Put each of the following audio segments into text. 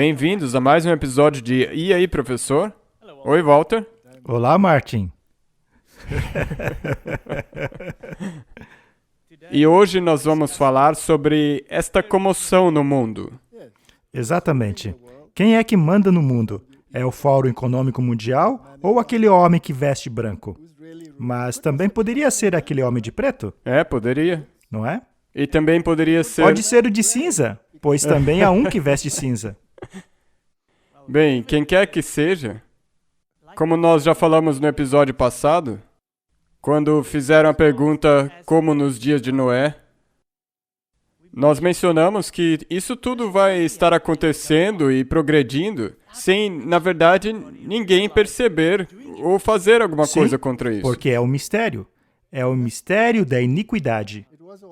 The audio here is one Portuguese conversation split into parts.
Bem-vindos a mais um episódio de E aí, professor? Oi, Walter. Olá, Martin. E hoje nós vamos falar sobre esta comoção no mundo. Exatamente. Quem é que manda no mundo? É o Fórum Econômico Mundial ou aquele homem que veste branco? Mas também poderia ser aquele homem de preto, Poderia. não é? E também poderia ser... Pode ser o de cinza, pois também há um que veste cinza. Bem, quem quer que seja, como nós já falamos no episódio passado, quando fizeram a pergunta como nos dias de Noé, nós mencionamos que isso tudo vai estar acontecendo e progredindo sem, na verdade, ninguém perceber ou fazer alguma coisa contra isso. Porque é um mistério. É o mistério da iniquidade.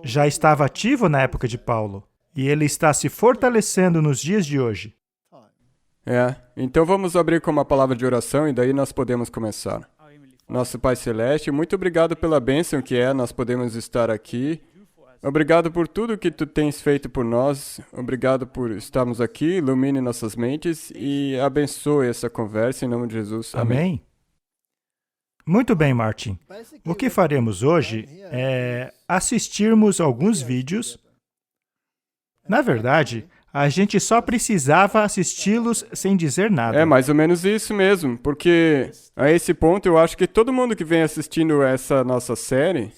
Já estava ativo na época de Paulo, e ele está se fortalecendo nos dias de hoje. Então vamos abrir com uma palavra de oração e daí nós podemos começar. Nosso Pai Celeste, muito obrigado pela bênção que nós podemos estar aqui. Obrigado por tudo que Tu tens feito por nós. Obrigado por estarmos aqui. Ilumine nossas mentes e abençoe essa conversa em nome de Jesus. Amém. Muito bem, Martin. O que faremos hoje é assistirmos alguns vídeos. Na verdade, a gente só precisava assisti-los sem dizer nada. É mais ou menos isso mesmo, porque a esse ponto eu acho que todo mundo que vem assistindo essa nossa série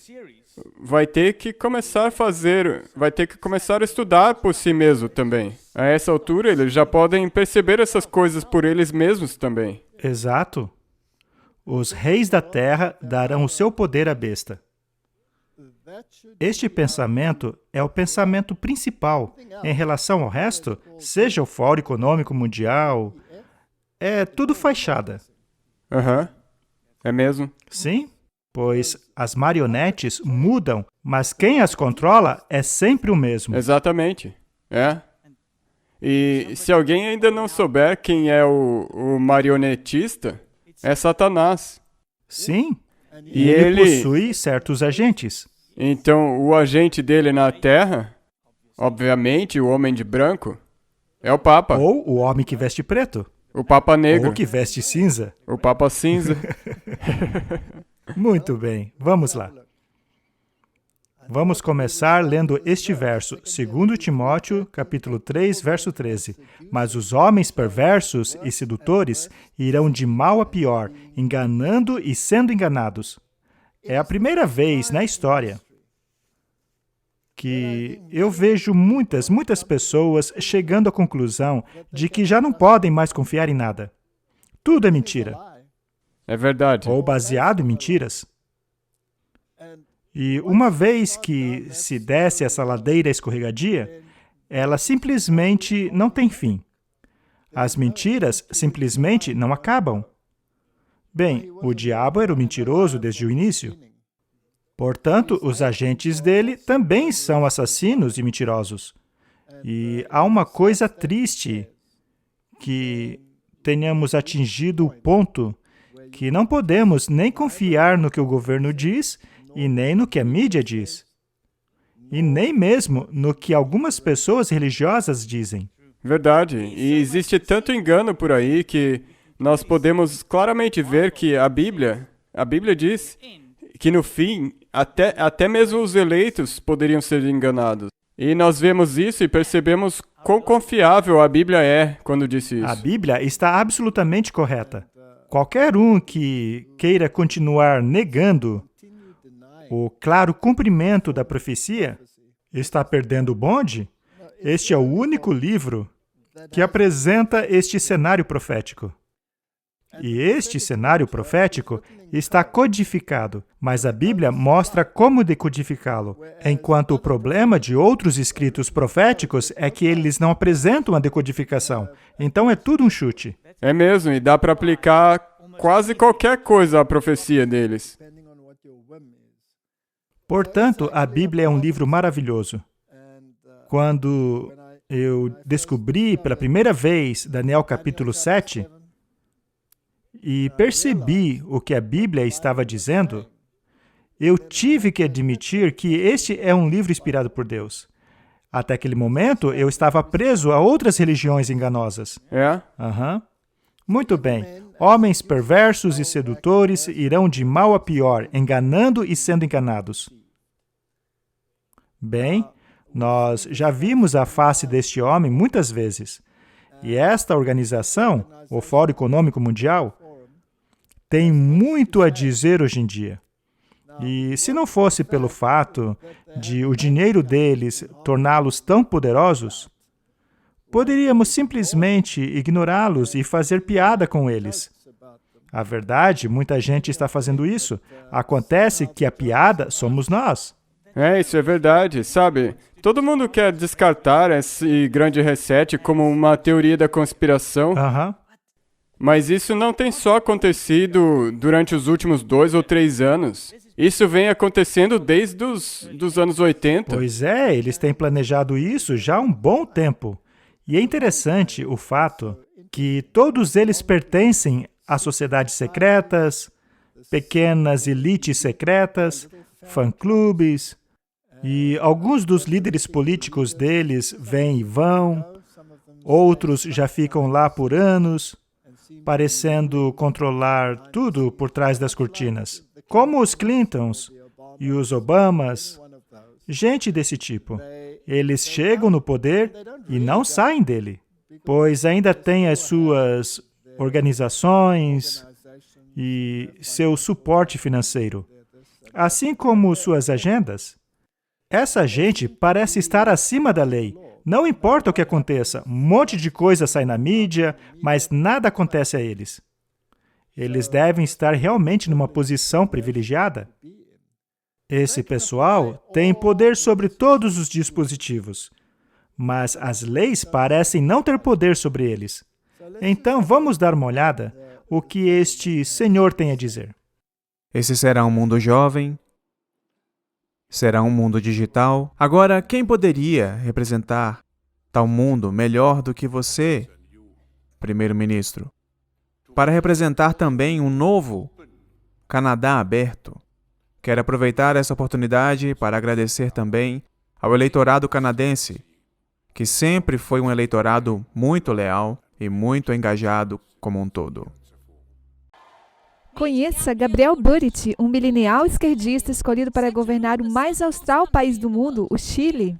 vai ter que começar a estudar por si mesmo também. A essa altura, eles já podem perceber essas coisas por eles mesmos também. Exato. Os reis da terra darão o seu poder à besta. Este pensamento é o pensamento principal. Em relação ao resto, seja o Fórum Econômico Mundial, é tudo fachada. É mesmo? Sim, pois as marionetes mudam, mas quem as controla é sempre o mesmo. Exatamente. E se alguém ainda não souber quem é o marionetista, é Satanás. Sim, e ele possui certos agentes. Então, o agente dele na Terra, obviamente, o homem de branco, é o Papa. Ou o homem que veste preto. O Papa Negro. Ou que veste cinza. O Papa Cinza. Muito bem, vamos lá. Vamos começar lendo este verso, 2 Timóteo, capítulo 3, verso 13. Mas os homens perversos e sedutores irão de mal a pior, enganando e sendo enganados. É a primeira vez na história que eu vejo muitas pessoas chegando à conclusão de que já não podem mais confiar em nada. Tudo é mentira. É verdade. Ou baseado em mentiras. E uma vez que se desce essa ladeira escorregadia, ela simplesmente não tem fim. As mentiras simplesmente não acabam. Bem, o diabo era o mentiroso desde o início. Portanto, os agentes dele também são assassinos e mentirosos. E há uma coisa triste, que tenhamos atingido o ponto que não podemos nem confiar no que o governo diz e nem no que a mídia diz. E nem mesmo no que algumas pessoas religiosas dizem. Verdade. E existe tanto engano por aí que nós podemos claramente ver que a Bíblia diz que no fim, até mesmo os eleitos poderiam ser enganados. E nós vemos isso e percebemos quão confiável a Bíblia é quando disse isso. A Bíblia está absolutamente correta. Qualquer um que queira continuar negando o claro cumprimento da profecia está perdendo o bonde. Este é o único livro que apresenta este cenário profético. E este cenário profético está codificado, mas a Bíblia mostra como decodificá-lo, enquanto o problema de outros escritos proféticos é que eles não apresentam a decodificação. Então é tudo um chute. É mesmo, e dá para aplicar quase qualquer coisa à profecia deles. Portanto, a Bíblia é um livro maravilhoso. Quando eu descobri pela primeira vez Daniel capítulo 7, e percebi o que a Bíblia estava dizendo, eu tive que admitir que este é um livro inspirado por Deus. Até aquele momento, eu estava preso a outras religiões enganosas. É? Aham. Muito bem. Homens perversos e sedutores irão de mal a pior, enganando e sendo enganados. Bem, nós já vimos a face deste homem muitas vezes. E esta organização, o Fórum Econômico Mundial, tem muito a dizer hoje em dia. E se não fosse pelo fato de o dinheiro deles torná-los tão poderosos, poderíamos simplesmente ignorá-los e fazer piada com eles. A verdade, muita gente está fazendo isso. Acontece que a piada somos nós. Isso é verdade, sabe? Todo mundo quer descartar esse grande reset como uma teoria da conspiração, Aham. mas isso não tem só acontecido durante os últimos 2 ou 3 anos. Isso vem acontecendo desde os anos 80. Pois é, eles têm planejado isso já há um bom tempo. E é interessante o fato que todos eles pertencem a sociedades secretas, pequenas elites secretas, fã-clubes, e alguns dos líderes políticos deles vêm e vão, outros já ficam lá por anos, parecendo controlar tudo por trás das cortinas, como os Clintons e os Obamas, gente desse tipo. Eles chegam no poder e não saem dele, pois ainda têm as suas organizações e seu suporte financeiro, assim como suas agendas. Essa gente parece estar acima da lei. Não importa o que aconteça, um monte de coisa sai na mídia, mas nada acontece a eles. Eles devem estar realmente numa posição privilegiada. Esse pessoal tem poder sobre todos os dispositivos, mas as leis parecem não ter poder sobre eles. Então, vamos dar uma olhada o que este senhor tem a dizer. Esse será um mundo jovem, será um mundo digital. Agora, quem poderia representar tal mundo melhor do que você, primeiro-ministro? Para representar também um novo Canadá aberto. Quero aproveitar essa oportunidade para agradecer também ao eleitorado canadense, que sempre foi um eleitorado muito leal e muito engajado como um todo. Conheça Gabriel Boric, um milenial esquerdista escolhido para governar o mais austral país do mundo, o Chile.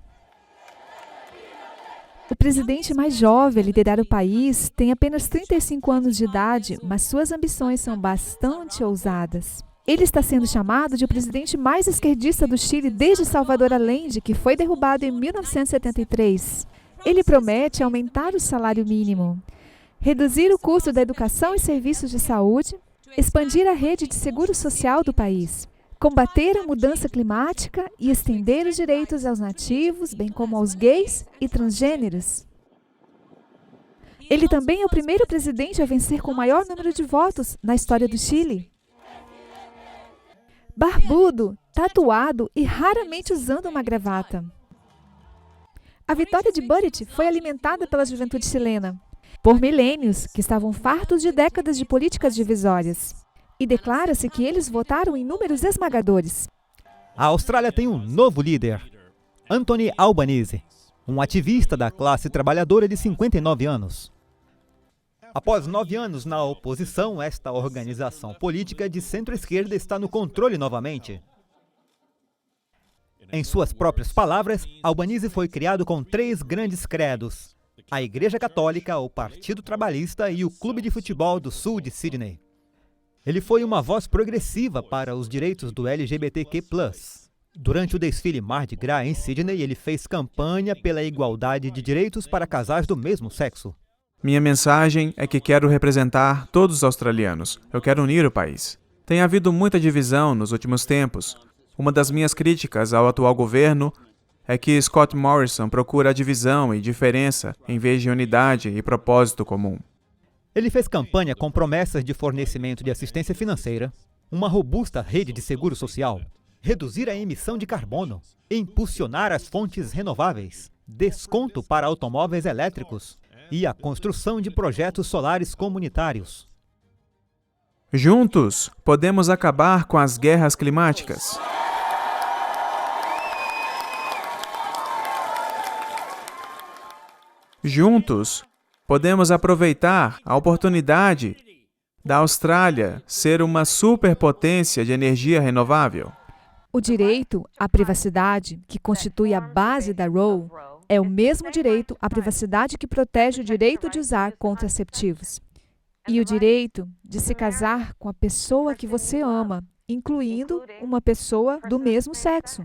O presidente mais jovem a liderar o país tem apenas 35 anos de idade, mas suas ambições são bastante ousadas. Ele está sendo chamado de o presidente mais esquerdista do Chile desde Salvador Allende, que foi derrubado em 1973. Ele promete aumentar o salário mínimo, reduzir o custo da educação e serviços de saúde, expandir a rede de seguro social do país, combater a mudança climática e estender os direitos aos nativos, bem como aos gays e transgêneros. Ele também é o primeiro presidente a vencer com o maior número de votos na história do Chile. Barbudo, tatuado e raramente usando uma gravata. A vitória de Boric foi alimentada pela juventude chilena, por milênios que estavam fartos de décadas de políticas divisórias. E declara-se que eles votaram em números esmagadores. A Austrália tem um novo líder, Anthony Albanese, um ativista da classe trabalhadora de 59 anos. Após 9 anos na oposição, esta organização política de centro-esquerda está no controle novamente. Em suas próprias palavras, Albanese foi criado com 3 grandes credos: a Igreja Católica, o Partido Trabalhista e o Clube de Futebol do Sul de Sydney. Ele foi uma voz progressiva para os direitos do LGBTQ+. Durante o desfile Mardi Gras em Sydney, ele fez campanha pela igualdade de direitos para casais do mesmo sexo. Minha mensagem é que quero representar todos os australianos. Eu quero unir o país. Tem havido muita divisão nos últimos tempos. Uma das minhas críticas ao atual governo é que Scott Morrison procura divisão e diferença em vez de unidade e propósito comum. Ele fez campanha com promessas de fornecimento de assistência financeira, uma robusta rede de seguro social, reduzir a emissão de carbono, impulsionar as fontes renováveis, desconto para automóveis elétricos e a construção de projetos solares comunitários. Juntos, podemos acabar com as guerras climáticas. Juntos, podemos aproveitar a oportunidade da Austrália ser uma superpotência de energia renovável. O direito à privacidade, que constitui a base da Roe, é o mesmo direito à privacidade que protege o direito de usar contraceptivos. E o direito de se casar com a pessoa que você ama, incluindo uma pessoa do mesmo sexo.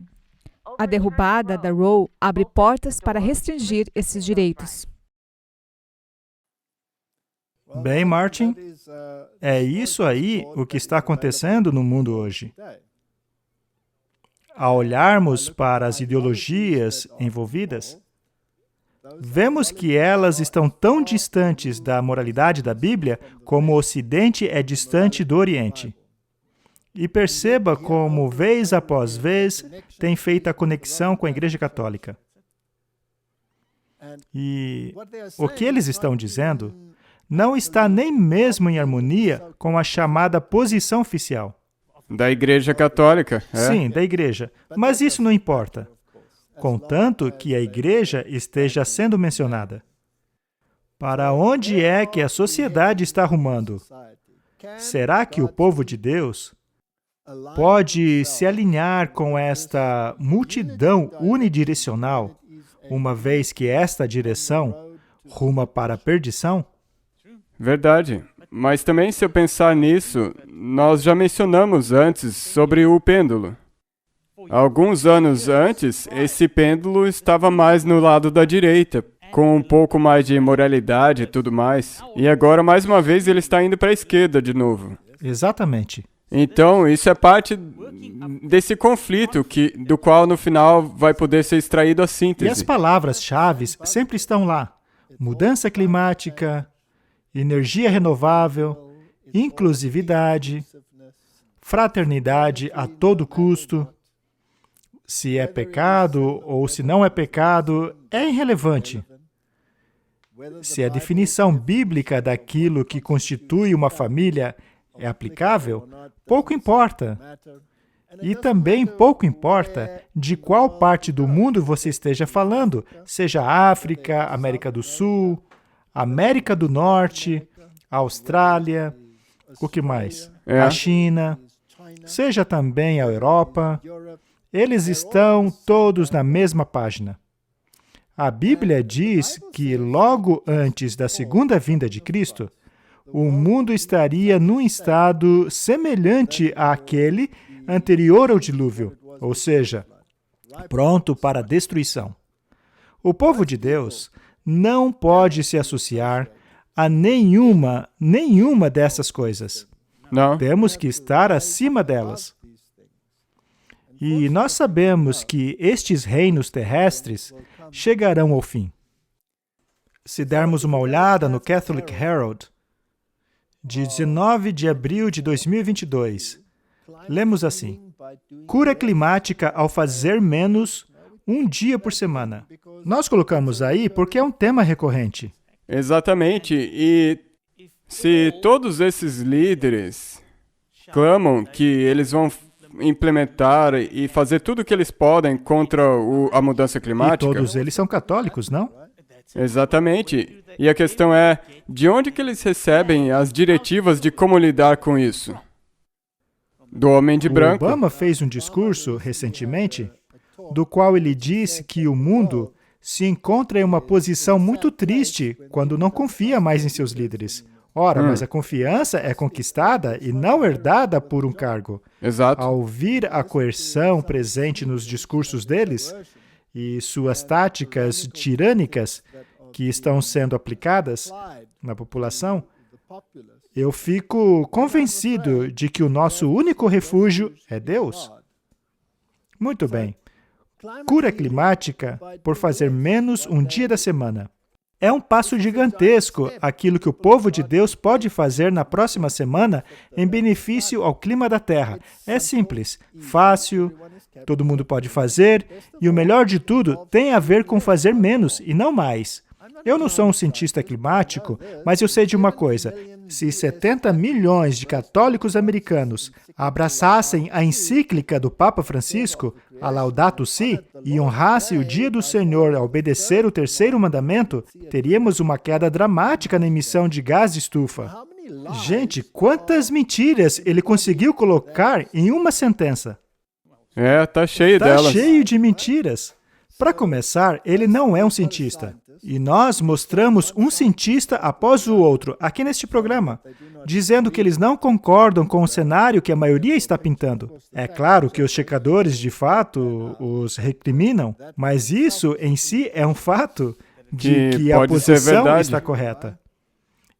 A derrubada da Roe abre portas para restringir esses direitos. Bem, Martin, é isso aí o que está acontecendo no mundo hoje. Ao olharmos para as ideologias envolvidas, vemos que elas estão tão distantes da moralidade da Bíblia como o Ocidente é distante do Oriente. E perceba como, vez após vez, tem feito a conexão com a Igreja Católica. E o que eles estão dizendo não está nem mesmo em harmonia com a chamada posição oficial. Da Igreja Católica, é? Sim, da Igreja. Mas isso não importa, contanto que a Igreja esteja sendo mencionada. Para onde é que a sociedade está rumando? Será que o povo de Deus pode se alinhar com esta multidão unidirecional, uma vez que esta direção ruma para a perdição? Verdade. Mas também, se eu pensar nisso, nós já mencionamos antes sobre o pêndulo. Alguns anos antes, esse pêndulo estava mais no lado da direita, com um pouco mais de imoralidade e tudo mais. E agora, mais uma vez, ele está indo para a esquerda de novo. Exatamente. Então, isso é parte desse conflito do qual, no final, vai poder ser extraído a síntese. E as palavras-chave sempre estão lá. Mudança climática, energia renovável, inclusividade, fraternidade a todo custo. Se é pecado ou se não é pecado, é irrelevante. Se a definição bíblica daquilo que constitui uma família é aplicável, pouco importa. E também pouco importa de qual parte do mundo você esteja falando, seja África, América do Sul, América do Norte, Austrália, o que mais? A China, seja também a Europa. Eles estão todos na mesma página. A Bíblia diz que logo antes da segunda vinda de Cristo, o mundo estaria num estado semelhante àquele anterior ao dilúvio, ou seja, pronto para a destruição. O povo de Deus não pode se associar a nenhuma dessas coisas. Não. Temos que estar acima delas. E nós sabemos que estes reinos terrestres chegarão ao fim. Se dermos uma olhada no Catholic Herald, de 19 de abril de 2022, lemos assim: cura climática ao fazer menos um dia por semana. Nós colocamos aí porque é um tema recorrente. Exatamente. E se todos esses líderes clamam que eles vão implementar e fazer tudo o que eles podem contra a mudança climática... E todos eles são católicos, não? Exatamente. E a questão é, de onde que eles recebem as diretivas de como lidar com isso? Do homem de branco. Obama fez um discurso recentemente, do qual ele disse que o mundo se encontra em uma posição muito triste quando não confia mais em seus líderes. Ora, mas a confiança é conquistada e não herdada por um cargo. Exato. Ao ouvir a coerção presente nos discursos deles e suas táticas tirânicas que estão sendo aplicadas na população, eu fico convencido de que o nosso único refúgio é Deus. Muito bem. Cura climática por fazer menos um dia da semana. É um passo gigantesco aquilo que o povo de Deus pode fazer na próxima semana em benefício ao clima da Terra. É simples, fácil, todo mundo pode fazer, e o melhor de tudo tem a ver com fazer menos e não mais. Eu não sou um cientista climático, mas eu sei de uma coisa. Se 70 milhões de católicos americanos abraçassem a encíclica do Papa Francisco, a Laudato Si, e honrassem o dia do Senhor a obedecer o terceiro mandamento, teríamos uma queda dramática na emissão de gás de estufa. Gente, quantas mentiras ele conseguiu colocar em uma sentença? Tá cheio Está delas. cheio de mentiras. Para começar, ele não é um cientista. E nós mostramos um cientista após o outro aqui neste programa, dizendo que eles não concordam com o cenário que a maioria está pintando. É claro que os checadores, de fato, os recriminam, mas isso em si é um fato de que a pode ser posição verdade. está correta.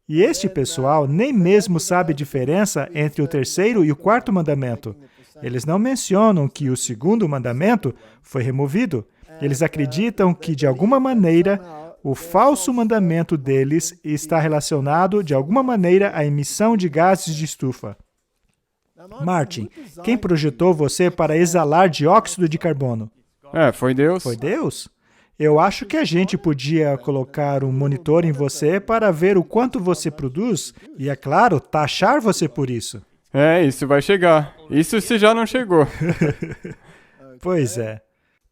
E este pessoal nem mesmo sabe a diferença entre o terceiro e o quarto mandamento. Eles não mencionam que o segundo mandamento foi removido. Eles acreditam que, de alguma maneira, o falso mandamento deles está relacionado, de alguma maneira, à emissão de gases de estufa. Martin, quem projetou você para exalar dióxido de carbono? Foi Deus. Foi Deus? Eu acho que a gente podia colocar um monitor em você para ver o quanto você produz e, é claro, taxar você por isso. Isso vai chegar. Isso se já não chegou. Pois é.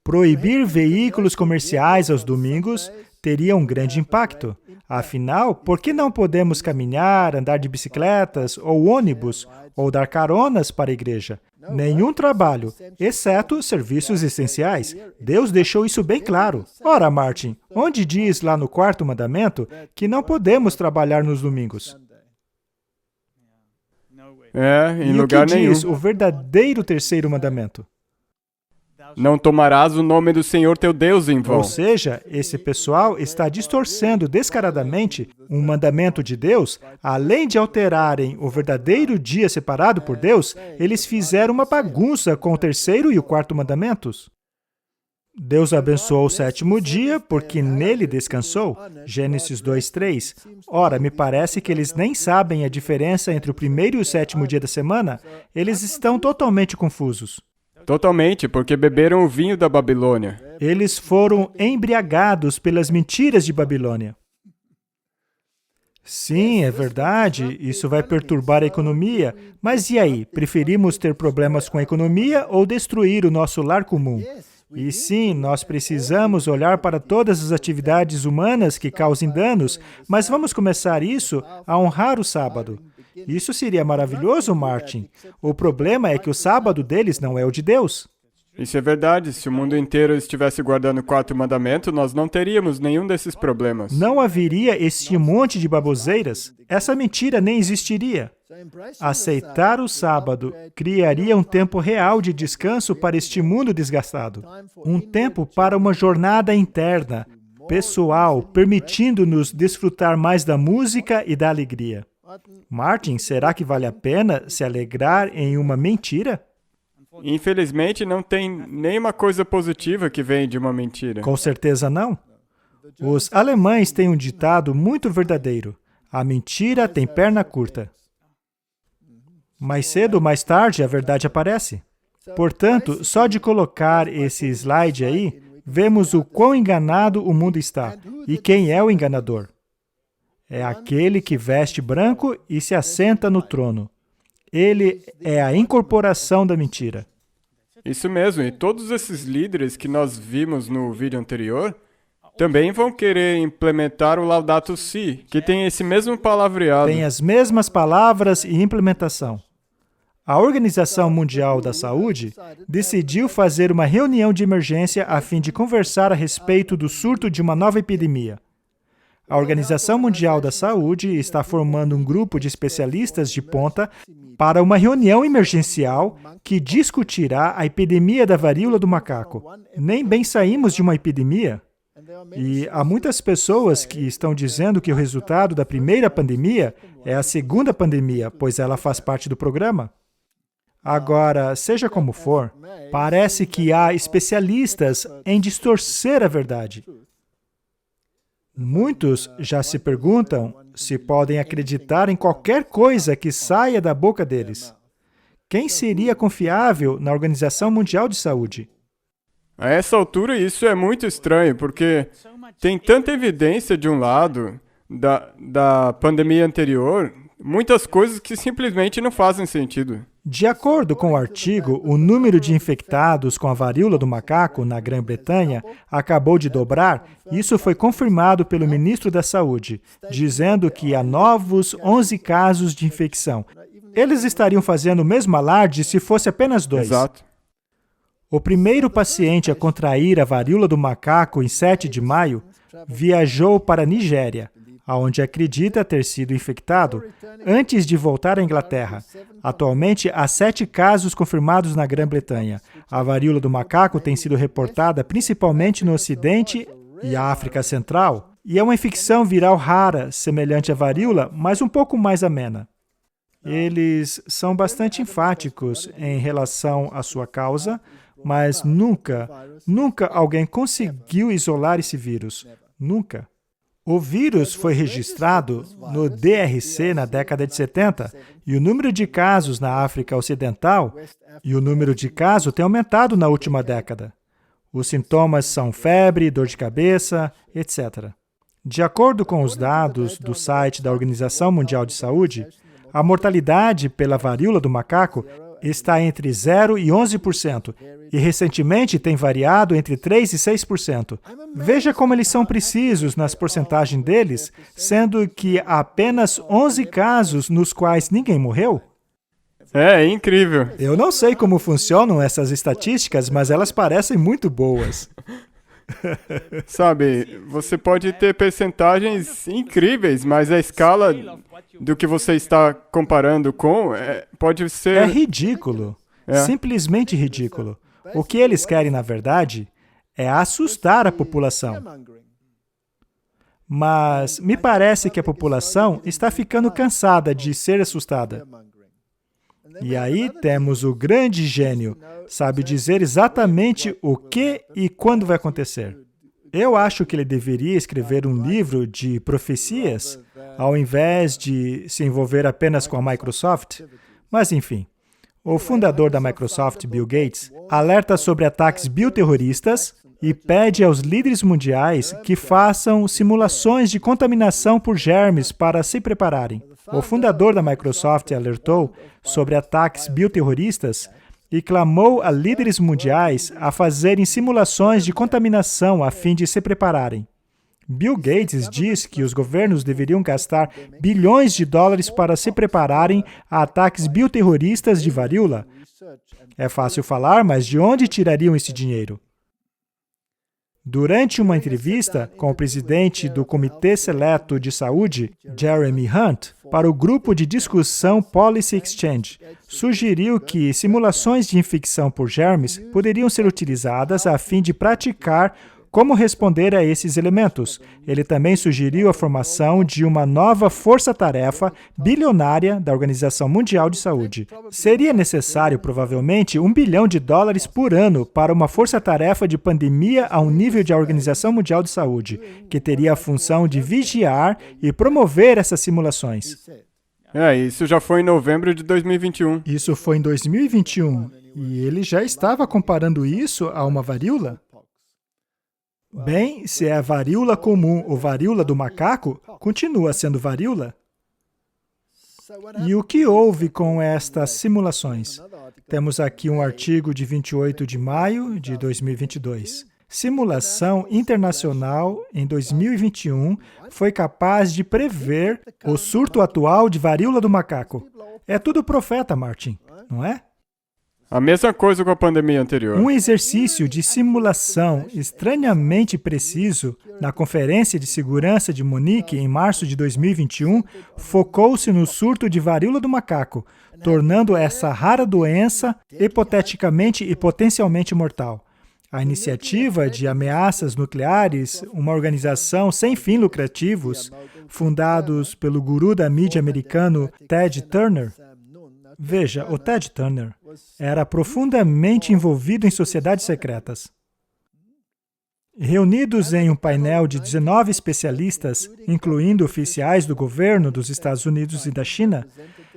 Proibir veículos comerciais aos domingos teria um grande impacto. Afinal, por que não podemos caminhar, andar de bicicletas ou ônibus, ou dar caronas para a igreja? Nenhum trabalho, exceto serviços essenciais. Deus deixou isso bem claro. Ora, Martin, onde diz lá no quarto mandamento que não podemos trabalhar nos domingos? Em E lugar o que nenhum. diz o verdadeiro terceiro mandamento? Não tomarás o nome do Senhor teu Deus em vão. Ou seja, esse pessoal está distorcendo descaradamente um mandamento de Deus. Além de alterarem o verdadeiro dia separado por Deus, eles fizeram uma bagunça com o terceiro e o quarto mandamentos. Deus abençoou o sétimo dia, porque nele descansou. Gênesis 2:3. Ora, me parece que eles nem sabem a diferença entre o primeiro e o sétimo dia da semana. Eles estão totalmente confusos. Totalmente, porque beberam o vinho da Babilônia. Eles foram embriagados pelas mentiras de Babilônia. Sim, é verdade, isso vai perturbar a economia. Mas e aí? Preferimos ter problemas com a economia ou destruir o nosso lar comum? E sim, nós precisamos olhar para todas as atividades humanas que causem danos, mas vamos começar isso a honrar o sábado. Isso seria maravilhoso, Martin. O problema é que o sábado deles não é o de Deus. Isso é verdade. Se o mundo inteiro estivesse guardando o quarto mandamento, nós não teríamos nenhum desses problemas. Não haveria este monte de baboseiras. Essa mentira nem existiria. Aceitar o sábado criaria um tempo real de descanso para este mundo desgastado. Um tempo para uma jornada interna, pessoal, permitindo-nos desfrutar mais da música e da alegria. Martin, será que vale a pena se alegrar em uma mentira? Infelizmente, não tem nenhuma coisa positiva que vem de uma mentira. Com certeza não. Os alemães têm um ditado muito verdadeiro. A mentira tem perna curta. Mais cedo ou mais tarde, a verdade aparece. Portanto, só de colocar esse slide aí, vemos o quão enganado o mundo está. E quem é o enganador? É aquele que veste branco e se assenta no trono. Ele é a incorporação da mentira. Isso mesmo, e todos esses líderes que nós vimos no vídeo anterior também vão querer implementar o Laudato Si, que tem esse mesmo palavreado. Tem as mesmas palavras e implementação. A Organização Mundial da Saúde decidiu fazer uma reunião de emergência a fim de conversar a respeito do surto de uma nova epidemia. A Organização Mundial da Saúde está formando um grupo de especialistas de ponta para uma reunião emergencial que discutirá a epidemia da varíola do macaco. Nem bem saímos de uma epidemia. E há muitas pessoas que estão dizendo que o resultado da primeira pandemia é a segunda pandemia, pois ela faz parte do programa. Agora, seja como for, parece que há especialistas em distorcer a verdade. Muitos já se perguntam se podem acreditar em qualquer coisa que saia da boca deles. Quem seria confiável na Organização Mundial de Saúde? A essa altura, isso é muito estranho, porque tem tanta evidência de um lado da pandemia anterior, muitas coisas que simplesmente não fazem sentido. De acordo com o artigo, o número de infectados com a varíola do macaco na Grã-Bretanha acabou de dobrar. Isso foi confirmado pelo ministro da Saúde, dizendo que há novos 11 casos de infecção. Eles estariam fazendo o mesmo alarde se fosse apenas 2. Exato. O primeiro paciente a contrair a varíola do macaco em 7 de maio viajou para a Nigéria, onde acredita ter sido infectado, antes de voltar à Inglaterra. Atualmente, há 7 casos confirmados na Grã-Bretanha. A varíola do macaco tem sido reportada principalmente no Ocidente e África Central, e é uma infecção viral rara, semelhante à varíola, mas um pouco mais amena. Eles são bastante enfáticos em relação à sua causa, mas nunca alguém conseguiu isolar esse vírus. Nunca. O vírus foi registrado no DRC na década de 70, e o número de casos na África Ocidental tem aumentado na última década. Os sintomas são febre, dor de cabeça, etc. De acordo com os dados do site da Organização Mundial de Saúde, a mortalidade pela varíola do macaco está entre 0% e 11%, e recentemente tem variado entre 3% e 6%. Veja como eles são precisos nas porcentagens deles, sendo que há apenas 11 casos nos quais ninguém morreu. É incrível. Eu não sei como funcionam essas estatísticas, mas elas parecem muito boas. Sabe, você pode ter percentagens incríveis, mas a escala do que você está comparando com pode ser... É ridículo. Simplesmente ridículo. O que eles querem, na verdade, é assustar a população. Mas me parece que a população está ficando cansada de ser assustada. E aí temos o grande gênio, sabe dizer exatamente o que e quando vai acontecer. Eu acho que ele deveria escrever um livro de profecias, ao invés de se envolver apenas com a Microsoft. Mas, enfim, o fundador da Microsoft, Bill Gates, alerta sobre ataques bioterroristas e pede aos líderes mundiais que façam simulações de contaminação por germes para se prepararem. O fundador da Microsoft alertou sobre ataques bioterroristas e clamou a líderes mundiais a fazerem simulações de contaminação a fim de se prepararem. Bill Gates diz que os governos deveriam gastar bilhões de dólares para se prepararem a ataques bioterroristas de varíola. É fácil falar, mas de onde tirariam esse dinheiro? Durante uma entrevista com o presidente do Comitê Seleto de Saúde, Jeremy Hunt, para o grupo de discussão Policy Exchange, sugeriu que simulações de infecção por germes poderiam ser utilizadas a fim de praticar como responder a esses elementos. Ele também sugeriu a formação de uma nova força-tarefa bilionária da Organização Mundial de Saúde. Seria necessário, provavelmente, $1 bilhão por ano para uma força-tarefa de pandemia ao nível da Organização Mundial de Saúde, que teria a função de vigiar e promover essas simulações. Isso já foi em novembro de 2021. Isso foi em 2021, e ele já estava comparando isso a uma varíola? Bem, se é varíola comum ou varíola do macaco, continua sendo varíola. E o que houve com estas simulações? Temos aqui um artigo de 28 de maio de 2022. Simulação internacional em 2021 foi capaz de prever o surto atual de varíola do macaco. É tudo profeta, Martin, não é? A mesma coisa com a pandemia anterior. Um exercício de simulação estranhamente preciso na Conferência de Segurança de Munique, em março de 2021, focou-se no surto de varíola do macaco, tornando essa rara doença hipoteticamente e potencialmente mortal. A iniciativa de ameaças nucleares, uma organização sem fins lucrativos, fundados pelo guru da mídia americano Ted Turner. Veja, o Ted Turner era profundamente envolvido em sociedades secretas. Reunidos em um painel de 19 especialistas, incluindo oficiais do governo dos Estados Unidos e da China,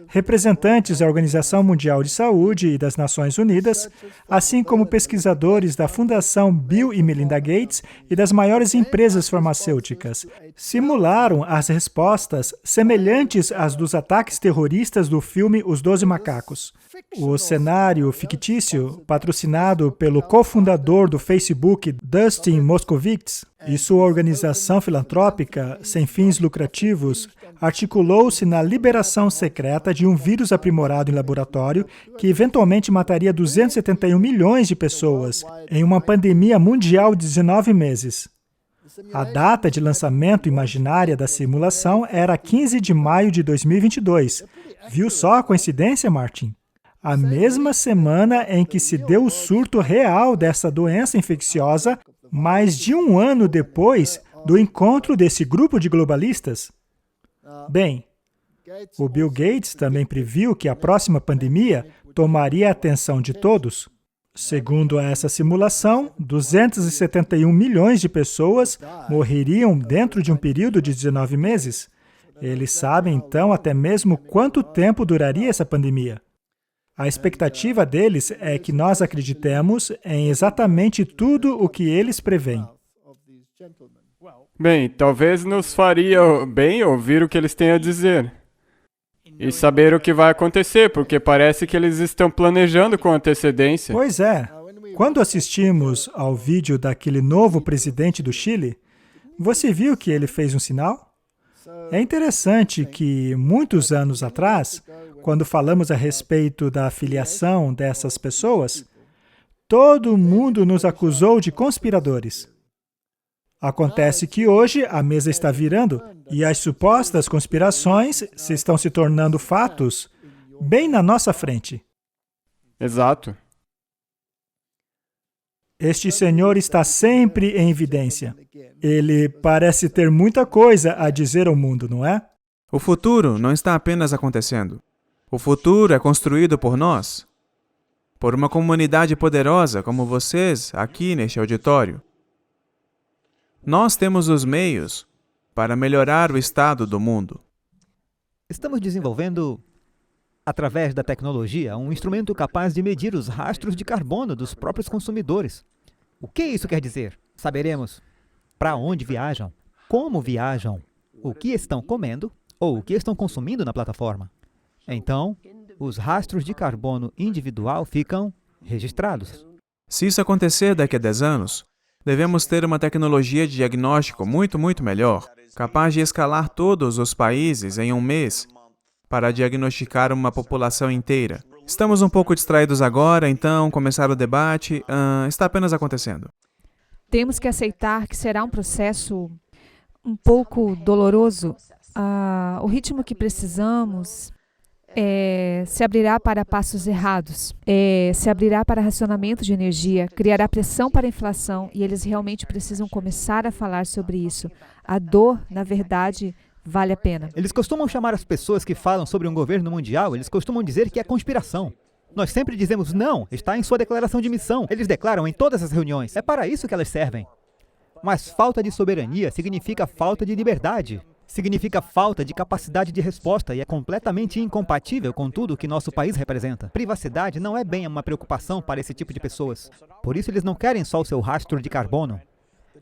representantes da Organização Mundial de Saúde e das Nações Unidas, assim como pesquisadores da Fundação Bill e Melinda Gates e das maiores empresas farmacêuticas, simularam as respostas semelhantes às dos ataques terroristas do filme Os 12 Macacos. O cenário fictício, patrocinado pelo cofundador do Facebook, Dustin Moskovitz, e sua organização filantrópica, sem fins lucrativos, articulou-se na liberação secreta de um vírus aprimorado em laboratório que eventualmente mataria 271 milhões de pessoas em uma pandemia mundial de 19 meses. A data de lançamento imaginária da simulação era 15 de maio de 2022. Viu só a coincidência, Martin? A mesma semana em que se deu o surto real dessa doença infecciosa, mais de um ano depois do encontro desse grupo de globalistas. Bem, o Bill Gates também previu que a próxima pandemia tomaria a atenção de todos. Segundo essa simulação, 271 milhões de pessoas morreriam dentro de um período de 19 meses. Eles sabem, então, até mesmo quanto tempo duraria essa pandemia. A expectativa deles é que nós acreditemos em exatamente tudo o que eles preveem. Bem, talvez nos faria bem ouvir o que eles têm a dizer e saber o que vai acontecer, porque parece que eles estão planejando com antecedência. Pois é. Quando assistimos ao vídeo daquele novo presidente do Chile, você viu que ele fez um sinal? É interessante que, muitos anos atrás, quando falamos a respeito da filiação dessas pessoas, todo mundo nos acusou de conspiradores. Acontece que hoje a mesa está virando e as supostas conspirações estão se tornando fatos bem na nossa frente. Exato. Este senhor está sempre em evidência. Ele parece ter muita coisa a dizer ao mundo, não é? O futuro não está apenas acontecendo. O futuro é construído por nós, por uma comunidade poderosa como vocês aqui neste auditório. Nós temos os meios para melhorar o estado do mundo. Estamos desenvolvendo, através da tecnologia, um instrumento capaz de medir os rastros de carbono dos próprios consumidores. O que isso quer dizer? Saberemos para onde viajam, como viajam, o que estão comendo ou o que estão consumindo na plataforma. Então, os rastros de carbono individual ficam registrados. Se isso acontecer daqui a 10 anos, devemos ter uma tecnologia de diagnóstico muito melhor, capaz de escalar todos os países em um mês para diagnosticar uma população inteira. Estamos um pouco distraídos agora, então começar o debate está apenas acontecendo. Temos que aceitar que será um processo um pouco doloroso. O ritmo que precisamos se abrirá para passos errados, se abrirá para racionamento de energia, criará pressão para a inflação e eles realmente precisam começar a falar sobre isso. A dor, na verdade, vale a pena. Eles costumam chamar as pessoas que falam sobre um governo mundial, eles costumam dizer que é conspiração. Nós sempre dizemos, não, está em sua declaração de missão. Eles declaram em todas as reuniões, é para isso que elas servem. Mas falta de soberania significa falta de liberdade. Significa falta de capacidade de resposta e é completamente incompatível com tudo o que nosso país representa. Privacidade não é bem uma preocupação para esse tipo de pessoas. Por isso eles não querem só o seu rastro de carbono.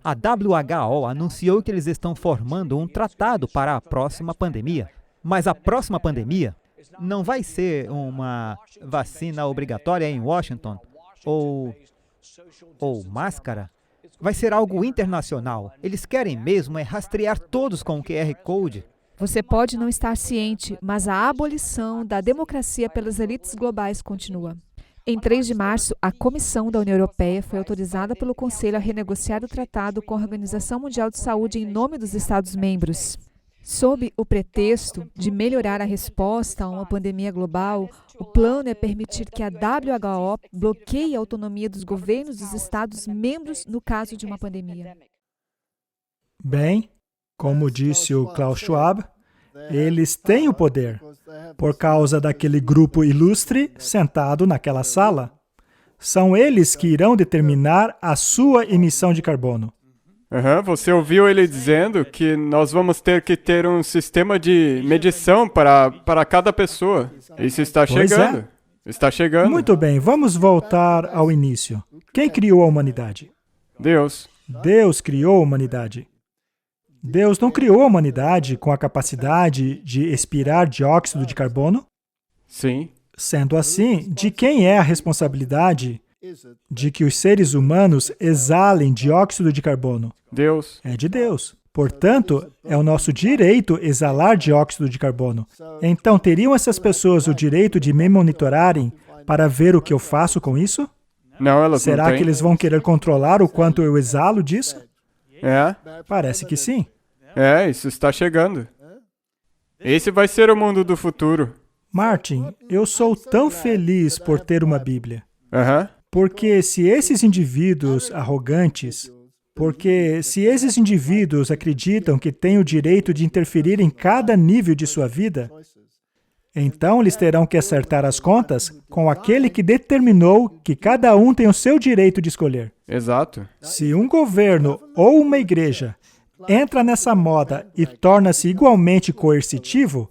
A WHO anunciou que eles estão formando um tratado para a próxima pandemia. Mas a próxima pandemia não vai ser uma vacina obrigatória em Washington ou máscara. Vai ser algo internacional. Eles querem mesmo rastrear todos com o QR Code. Você pode não estar ciente, mas a abolição da democracia pelas elites globais continua. Em 3 de março, a Comissão da União Europeia foi autorizada pelo Conselho a renegociar o tratado com a Organização Mundial de Saúde em nome dos Estados-membros. Sob o pretexto de melhorar a resposta a uma pandemia global, o plano é permitir que a WHO bloqueie a autonomia dos governos dos Estados-membros no caso de uma pandemia. Bem, como disse o Klaus Schwab, eles têm o poder, por causa daquele grupo ilustre sentado naquela sala. São eles que irão determinar a sua emissão de carbono. Você ouviu ele dizendo que nós vamos ter que ter um sistema de medição para cada pessoa. Isso está Pois é. chegando. Está chegando. Muito bem, vamos voltar ao início. Quem criou a humanidade? Deus. Deus criou a humanidade. Deus não criou a humanidade com a capacidade de expirar dióxido de carbono? Sim. Sendo assim, de quem é a responsabilidade de que os seres humanos exalem dióxido de carbono? Deus. É de Deus. Portanto, é o nosso direito exalar dióxido de carbono. Então, teriam essas pessoas o direito de me monitorarem para ver o que eu faço com isso? Não, elas não Será têm. que eles vão querer controlar o quanto eu exalo disso? É, Parece que sim. isso está chegando. Esse vai ser o mundo do futuro. Martin, eu sou tão feliz por ter uma Bíblia. Aham. Porque se esses indivíduos acreditam que têm o direito de interferir em cada nível de sua vida, então eles terão que acertar as contas com aquele que determinou que cada um tem o seu direito de escolher. Exato. Se um governo ou uma igreja entra nessa moda e torna-se igualmente coercitivo,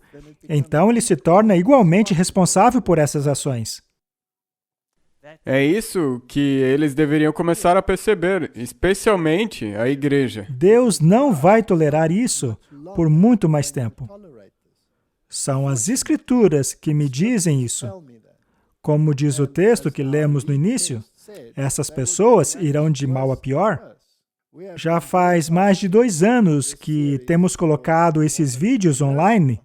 então ele se torna igualmente responsável por essas ações. É isso que eles deveriam começar a perceber, especialmente a igreja. Deus não vai tolerar isso por muito mais tempo. São as Escrituras que me dizem isso. Como diz o texto que lemos no início, essas pessoas irão de mal a pior. Já faz mais de 2 anos que temos colocado esses vídeos online.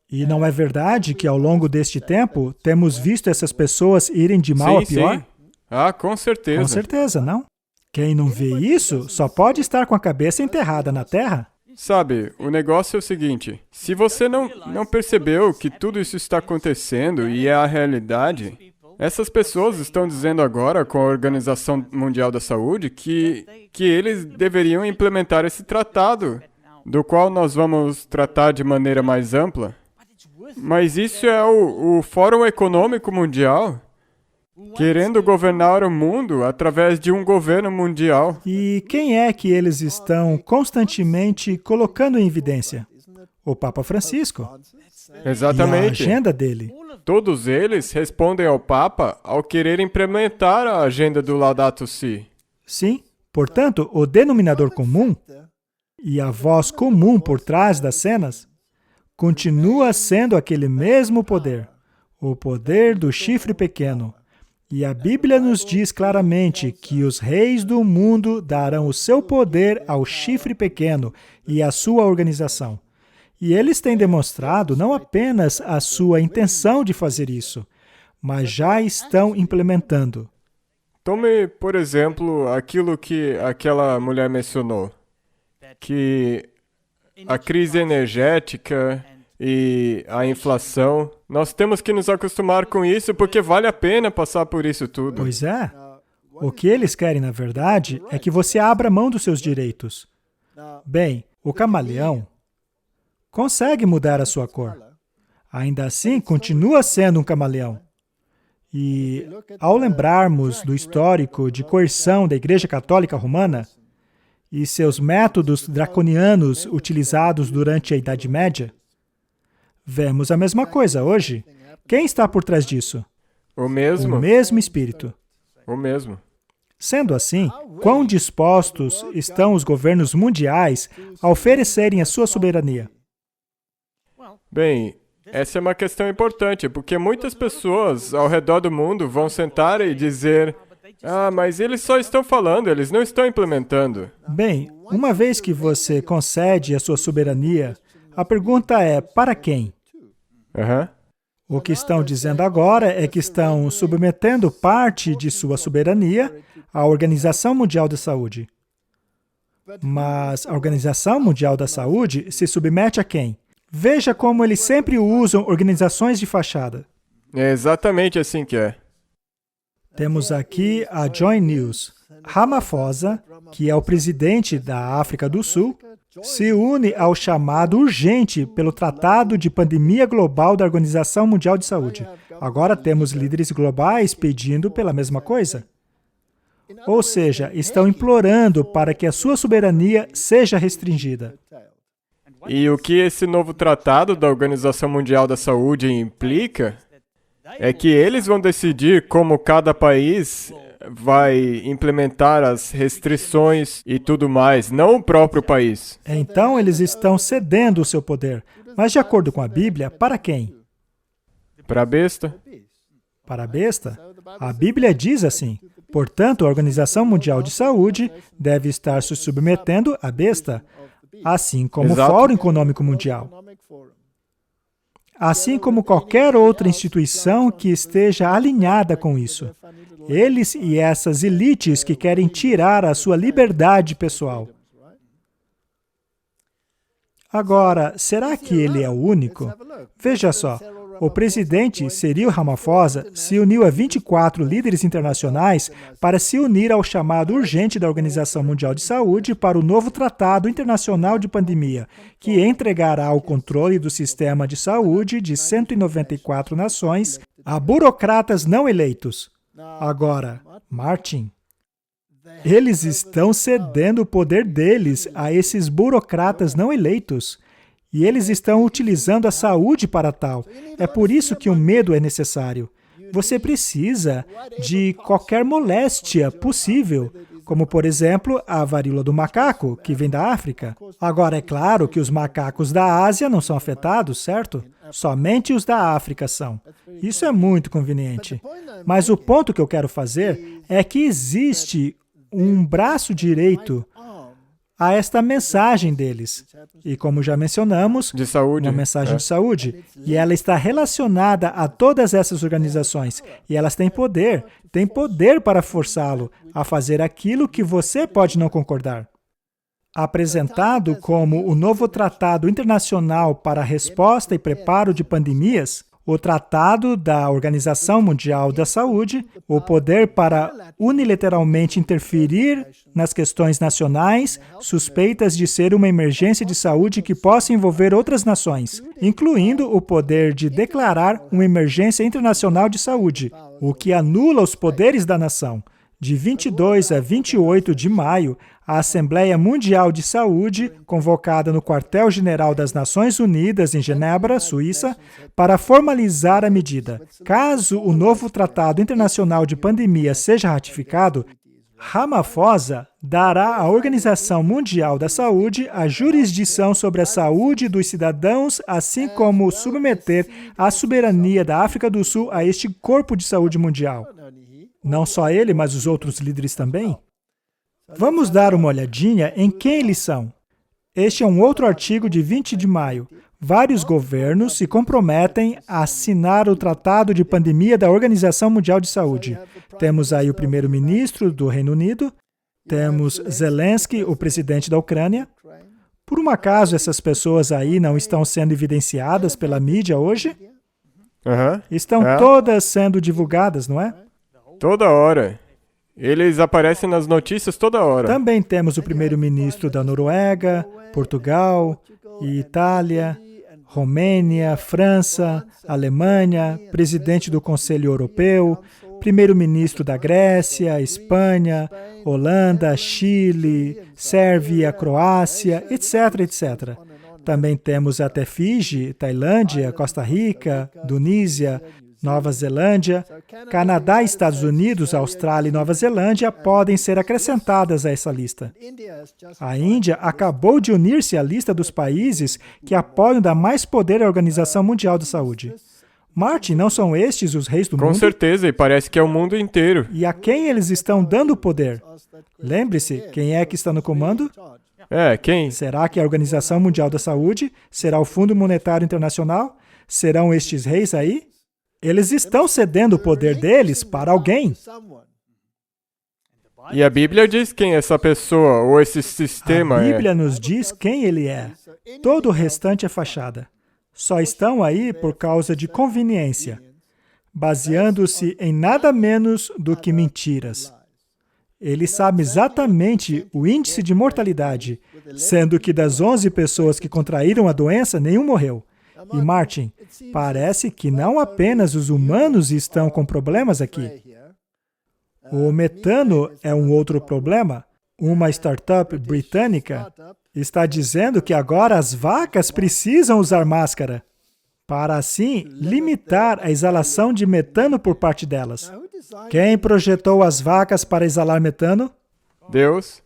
E não é verdade que ao longo deste tempo temos visto essas pessoas irem de mal a pior? Sim. Ah, com certeza. Com certeza, não? Quem não vê isso só pode estar com a cabeça enterrada na terra. Sabe, o negócio é o seguinte, se você não percebeu que tudo isso está acontecendo e é a realidade, essas pessoas estão dizendo agora com a Organização Mundial da Saúde que eles deveriam implementar esse tratado, do qual nós vamos tratar de maneira mais ampla. Mas isso é o Fórum Econômico Mundial querendo governar o mundo através de um governo mundial. E quem é que eles estão constantemente colocando em evidência? O Papa Francisco. Exatamente. E a agenda dele. Todos eles respondem ao Papa ao querer implementar a agenda do Laudato Si. Sim, portanto, o denominador comum e a voz comum por trás das cenas continua sendo aquele mesmo poder, o poder do chifre pequeno. E a Bíblia nos diz claramente que os reis do mundo darão o seu poder ao chifre pequeno e à sua organização. E eles têm demonstrado não apenas a sua intenção de fazer isso, mas já estão implementando. Tome, por exemplo, aquilo que aquela mulher mencionou, que a crise energética e a inflação, nós temos que nos acostumar com isso porque vale a pena passar por isso tudo. Pois é. O que eles querem, na verdade, é que você abra mão dos seus direitos. Bem, o camaleão consegue mudar a sua cor. Ainda assim, continua sendo um camaleão. E, ao lembrarmos do histórico de coerção da Igreja Católica Romana e seus métodos draconianos utilizados durante a Idade Média, vemos a mesma coisa hoje. Quem está por trás disso? O mesmo? O mesmo Espírito. O mesmo. Sendo assim, quão dispostos estão os governos mundiais a oferecerem a sua soberania? Bem, essa é uma questão importante, porque muitas pessoas ao redor do mundo vão sentar e dizer: ah, mas eles só estão falando, eles não estão implementando. Bem, uma vez que você concede a sua soberania, a pergunta é, para quem? O que estão dizendo agora é que estão submetendo parte de sua soberania à Organização Mundial da Saúde. Mas a Organização Mundial da Saúde se submete a quem? Veja como eles sempre usam organizações de fachada. É exatamente assim que é. Temos aqui a Joy News. Ramaphosa, que é o presidente da África do Sul, se une ao chamado urgente pelo Tratado de Pandemia Global da Organização Mundial de Saúde. Agora temos líderes globais pedindo pela mesma coisa. Ou seja, estão implorando para que a sua soberania seja restringida. E o que esse novo tratado da Organização Mundial da Saúde implica é que eles vão decidir como cada país vai implementar as restrições e tudo mais, não o próprio país. Então, eles estão cedendo o seu poder. Mas, de acordo com a Bíblia, para quem? Para a besta? Para a besta? A Bíblia diz assim: portanto, a Organização Mundial de Saúde deve estar se submetendo à besta, assim como o Exato. Fórum Econômico Mundial. Assim como qualquer outra instituição que esteja alinhada com isso. Eles e essas elites que querem tirar a sua liberdade pessoal. Agora, será que ele é o único? Veja só, o presidente Cyril Ramaphosa se uniu a 24 líderes internacionais para se unir ao chamado urgente da Organização Mundial de Saúde para o novo Tratado Internacional de Pandemia, que entregará o controle do sistema de saúde de 194 nações a burocratas não eleitos. Agora, Martin, eles estão cedendo o poder deles a esses burocratas não eleitos. E eles estão utilizando a saúde para tal. É por isso que o medo é necessário. Você precisa de qualquer moléstia possível, como, por exemplo, a varíola do macaco, que vem da África. Agora, é claro que os macacos da Ásia não são afetados, certo? Somente os da África são. Isso é muito conveniente. Mas o ponto que eu quero fazer é que existe um braço direito a esta mensagem deles. E como já mencionamos, De saúde. uma mensagem de saúde. E ela está relacionada a todas essas organizações. E elas têm poder para forçá-lo a fazer aquilo que você pode não concordar. Apresentado como o novo Tratado Internacional para a Resposta e Preparo de Pandemias, o Tratado da Organização Mundial da Saúde, o poder para unilateralmente interferir nas questões nacionais suspeitas de ser uma emergência de saúde que possa envolver outras nações, incluindo o poder de declarar uma emergência internacional de saúde, o que anula os poderes da nação. De 22 a 28 de maio, a Assembleia Mundial de Saúde, convocada no Quartel-General das Nações Unidas em Genebra, Suíça, para formalizar a medida. Caso o novo Tratado Internacional de Pandemia seja ratificado, Ramaphosa dará à Organização Mundial da Saúde a jurisdição sobre a saúde dos cidadãos, assim como submeter a soberania da África do Sul a este corpo de saúde mundial. Não só ele, mas os outros líderes também. Vamos dar uma olhadinha em quem eles são. Este é um outro artigo de 20 de maio. Vários governos se comprometem a assinar o Tratado de Pandemia da Organização Mundial de Saúde. Temos aí o primeiro-ministro do Reino Unido, temos Zelensky, o presidente da Ucrânia. Por um acaso essas pessoas aí não estão sendo evidenciadas pela mídia hoje? Estão todas sendo divulgadas, não é? Toda hora. Eles aparecem nas notícias toda hora. Também temos o primeiro-ministro da Noruega, Portugal, Itália, Romênia, França, Alemanha, presidente do Conselho Europeu, primeiro-ministro da Grécia, Espanha, Holanda, Chile, Sérvia, Croácia, etc., etc. Também temos até Fiji, Tailândia, Costa Rica, Tunísia, Nova Zelândia, Canadá, Estados Unidos, Austrália e Nova Zelândia podem ser acrescentadas a essa lista. A Índia acabou de unir-se à lista dos países que apoiam dar mais poder à Organização Mundial da Saúde. Martin, não são estes os reis do mundo? Com certeza, e parece que é o mundo inteiro. E a quem eles estão dando poder? Lembre-se, quem é que está no comando? Quem? Será que é a Organização Mundial da Saúde? Será o Fundo Monetário Internacional? Serão estes reis aí? Eles estão cedendo o poder deles para alguém. E a Bíblia diz quem é essa pessoa ou esse sistema A Bíblia nos diz quem ele é. Todo o restante é fachada. Só estão aí por causa de conveniência, baseando-se em nada menos do que mentiras. Ele sabe exatamente o índice de mortalidade, sendo que das 11 pessoas que contraíram a doença, nenhum morreu. E Martin, parece que não apenas os humanos estão com problemas aqui. O metano é um outro problema. Uma startup britânica está dizendo que agora as vacas precisam usar máscara para, assim, limitar a exalação de metano por parte delas. Quem projetou as vacas para exalar metano? Deus.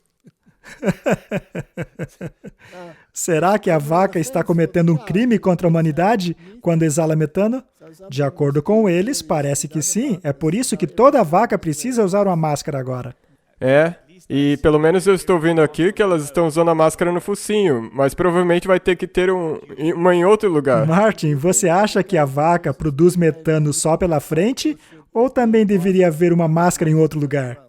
Será que a vaca está cometendo um crime contra a humanidade quando exala metano? De acordo com eles, parece que sim. É por isso que toda vaca precisa usar uma máscara agora. E pelo menos eu estou vendo aqui que elas estão usando a máscara no focinho, mas provavelmente vai ter que ter uma em outro lugar. Martin, você acha que a vaca produz metano só pela frente ou também deveria haver uma máscara em outro lugar?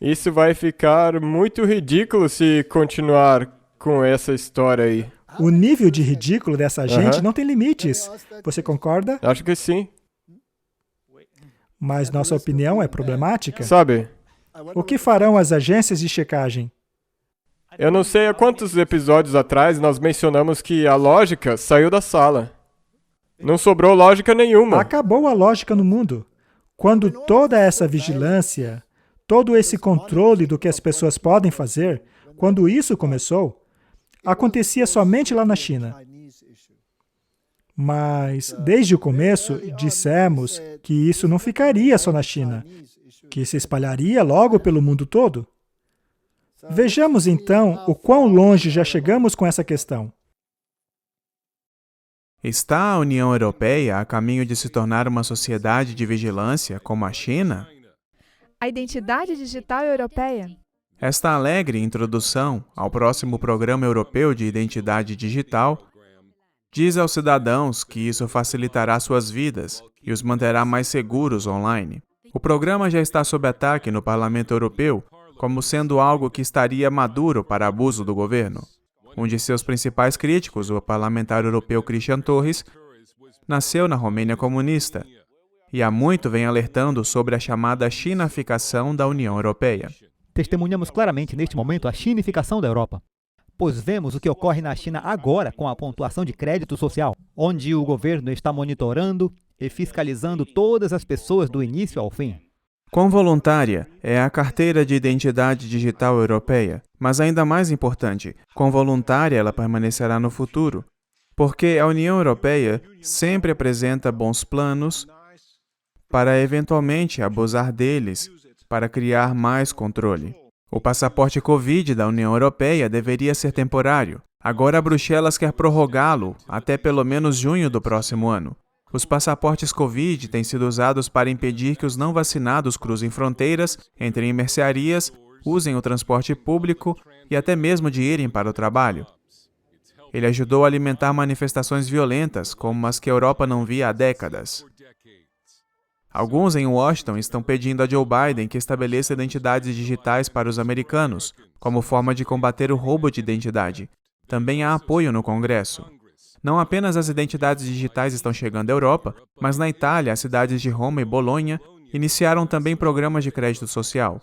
Isso vai ficar muito ridículo se continuar com essa história aí. O nível de ridículo dessa gente não tem limites. Você concorda? Acho que sim. Mas nossa opinião é problemática. Sabe, O que farão as agências de checagem? eu não sei há quantos episódios atrás nós mencionamos que a lógica saiu da sala. Não sobrou lógica nenhuma. Acabou a lógica no mundo. Quando toda essa vigilância, todo esse controle do que as pessoas podem fazer, quando isso começou, acontecia somente lá na China. Mas, desde o começo, dissemos que isso não ficaria só na China, que se espalharia logo pelo mundo todo. Vejamos, então, o quão longe já chegamos com essa questão. Está a União Europeia a caminho de se tornar uma sociedade de vigilância como a China? A identidade digital europeia. Esta alegre introdução ao próximo Programa Europeu de Identidade Digital diz aos cidadãos que isso facilitará suas vidas e os manterá mais seguros online. O programa já está sob ataque no Parlamento Europeu como sendo algo que estaria maduro para abuso do governo. Um de seus principais críticos, o parlamentar europeu Cristian Torres, nasceu na Romênia comunista e há muito vem alertando sobre a chamada chinaficação da União Europeia. Testemunhamos claramente neste momento a chinificação da Europa, pois vemos o que ocorre na China agora com a pontuação de crédito social, onde o governo está monitorando e fiscalizando todas as pessoas do início ao fim. Quão voluntária é a Carteira de Identidade Digital Europeia, mas ainda mais importante, quão voluntária ela permanecerá no futuro, porque a União Europeia sempre apresenta bons planos para eventualmente abusar deles, para criar mais controle. O passaporte Covid da União Europeia deveria ser temporário. Agora Bruxelas quer prorrogá-lo até pelo menos junho do próximo ano. Os passaportes Covid têm sido usados para impedir que os não vacinados cruzem fronteiras, entrem em mercearias, usem o transporte público e até mesmo de irem para o trabalho. Ele ajudou a alimentar manifestações violentas, como as que a Europa não via há décadas. Alguns em Washington estão pedindo a Joe Biden que estabeleça identidades digitais para os americanos, como forma de combater o roubo de identidade. Também há apoio no Congresso. Não apenas as identidades digitais estão chegando à Europa, mas na Itália, as cidades de Roma e Bolonha iniciaram também programas de crédito social,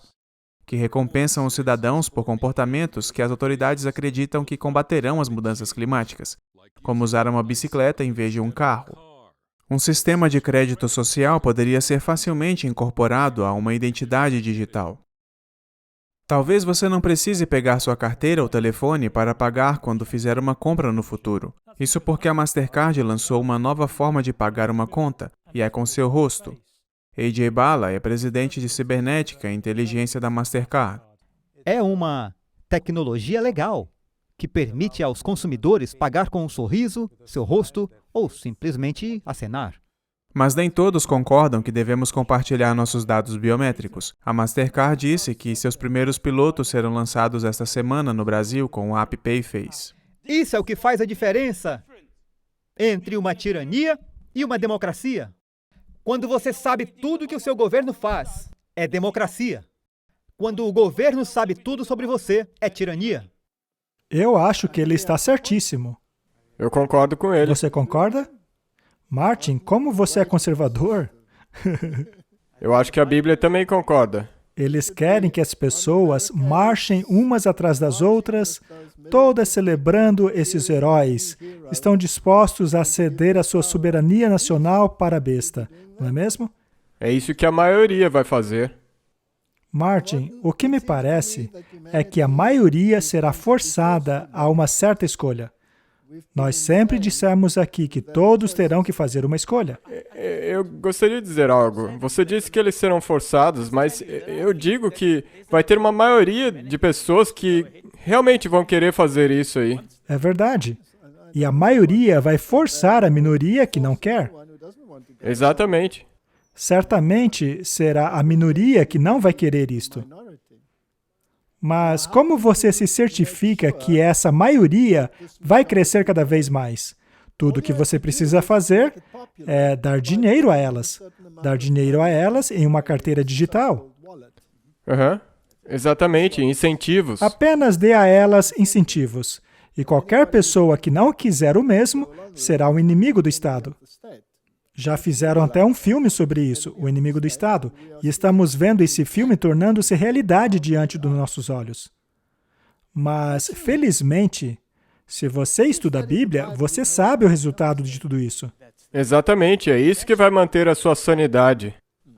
que recompensam os cidadãos por comportamentos que as autoridades acreditam que combaterão as mudanças climáticas, como usar uma bicicleta em vez de um carro. Um sistema de crédito social poderia ser facilmente incorporado a uma identidade digital. Talvez você não precise pegar sua carteira ou telefone para pagar quando fizer uma compra no futuro. Isso porque a Mastercard lançou uma nova forma de pagar uma conta, e é com seu rosto. AJ Bala é presidente de cibernética e inteligência da Mastercard. É uma tecnologia legal, que permite aos consumidores pagar com um sorriso, seu rosto ou simplesmente acenar. Mas nem todos concordam que devemos compartilhar nossos dados biométricos. A Mastercard disse que seus primeiros pilotos serão lançados esta semana no Brasil com o app PayFace. Isso é o que faz a diferença entre uma tirania e uma democracia. Quando você sabe tudo que o seu governo faz, é democracia. Quando o governo sabe tudo sobre você, é tirania. Eu acho que ele está certíssimo. Eu concordo com ele. Você concorda? Martin, como você é conservador? Eu acho que a Bíblia também concorda. Eles querem que as pessoas marchem umas atrás das outras, todas celebrando esses heróis. Estão dispostos a ceder a sua soberania nacional para a besta, não é mesmo? É isso que a maioria vai fazer. Martin, o que me parece é que a maioria será forçada a uma certa escolha. Nós sempre dissemos aqui que todos terão que fazer uma escolha. Eu gostaria de dizer algo. Você disse que eles serão forçados, mas eu digo que vai ter uma maioria de pessoas que realmente vão querer fazer isso aí. É verdade. E a maioria vai forçar a minoria que não quer. Exatamente. Certamente será a minoria que não vai querer isto. Mas como você se certifica que essa maioria vai crescer cada vez mais? Tudo o que você precisa fazer é dar dinheiro a elas. Dar dinheiro a elas em uma carteira digital. Exatamente, incentivos. Apenas dê a elas incentivos. E qualquer pessoa que não quiser o mesmo será um inimigo do Estado. Já fizeram até um filme sobre isso, O Inimigo do Estado, e estamos vendo esse filme tornando-se realidade diante dos nossos olhos. Mas, felizmente, se você estuda a Bíblia, você sabe o resultado de tudo isso. Exatamente, é isso que vai manter a sua sanidade.